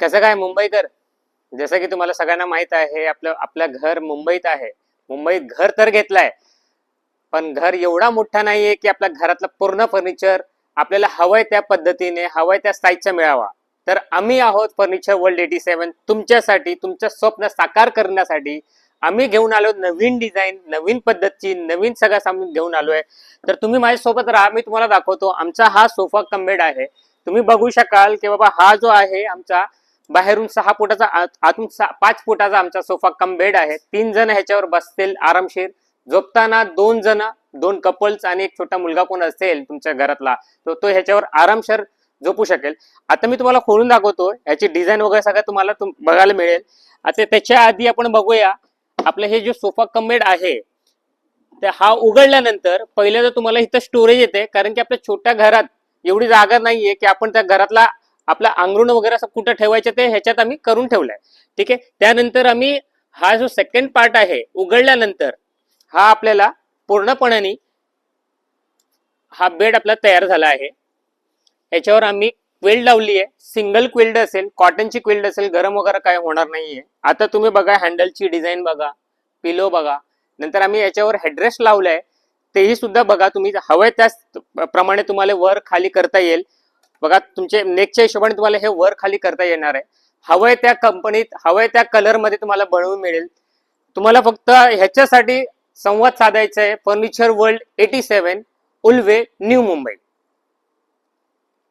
कसं काय मुंबईकर, जसं की तुम्हाला सगळ्यांना माहित आहे, आपलं घर मुंबईत आहे. मुंबईत घर तर घेतलंय, पण घर एवढा मोठा नाहीये की आपल्या घरातलं पूर्ण फर्निचर आपल्याला हवंय त्या पद्धतीने, हवंय त्या साईजचा मिळावा. तर आम्ही आहोत फर्निचर वर्ल्ड 87. तुमच्यासाठी, तुमचं स्वप्न साकार करण्यासाठी आम्ही घेऊन आलो नवीन डिझाईन, नवीन पद्धतची, नवीन सगळं सामान घेऊन आलोय. तर तुम्ही माझ्यासोबत राहा, मी तुम्हाला दाखवतो. आमचा हा सोफा कम बेड आहे. तुम्ही बघू शकाल की बाबा हा जो आहे आमचा बाहेरून 6 फुटाचा, आतून 5 फुटाचा आमचा सोफा कम बेड आहे. 3 जण ह्याच्यावर बसतील आरामशीर. झोपताना 2 जण, 2 कपल्स आणि एक छोटा मुलगा कोण असेल तुमच्या घरातला, तो ह्याच्यावर आरामशीर झोपू शकेल. आता मी तुम्हाला खोलून दाखवतो, याची डिझाईन वगैरे सगळं तुम्हाला बघायला मिळेल. आता त्याच्या आधी आपण बघूया आपलं हे जो सोफा कम बेड आहे, तर हा उघडल्यानंतर पहिलं तर तुम्हाला इथं स्टोरेज येते, कारण की आपल्या छोट्या घरात एवढी जागा नाहीये की आपण त्या घरातला आपला अंगरुण वगैरे असं कुठं ठेवायचं, ते ह्याच्यात आम्ही करून ठेवलंय. ठीक आहे. त्यानंतर आम्ही हा जो सेकंड पार्ट आहे उघडल्यानंतर हा आपल्याला पूर्णपणे हा बेड आपला तयार झाला आहे. याच्यावर आम्ही क्विल्ड लावली आहे. सिंगल क्विल्ड असेल, कॉटनची क्विल्ड असेल, गरम वगैरे काय होणार नाहीये. आता तुम्ही बघा, हँडलची डिझाईन बघा, पिलो बघा. नंतर आम्ही याच्यावर हेडरेस्ट लावलाय, तेही सुद्धा बघा. तुम्ही हवंय त्याच प्रमाणे तुम्हाला वर खाली करता येईल. बघा, तुमच्या नेकच्या हिशोबाने तुम्हाला हे वर खाली करता येणार आहे. हवंय त्या कंपनीत, हवंय त्या कलर मध्ये तुम्हाला बनवून मिळेल. तुम्हाला फक्त ह्याच्यासाठी संवाद साधायचा आहे. Furniture world 87, Ulwe, new Mumbai.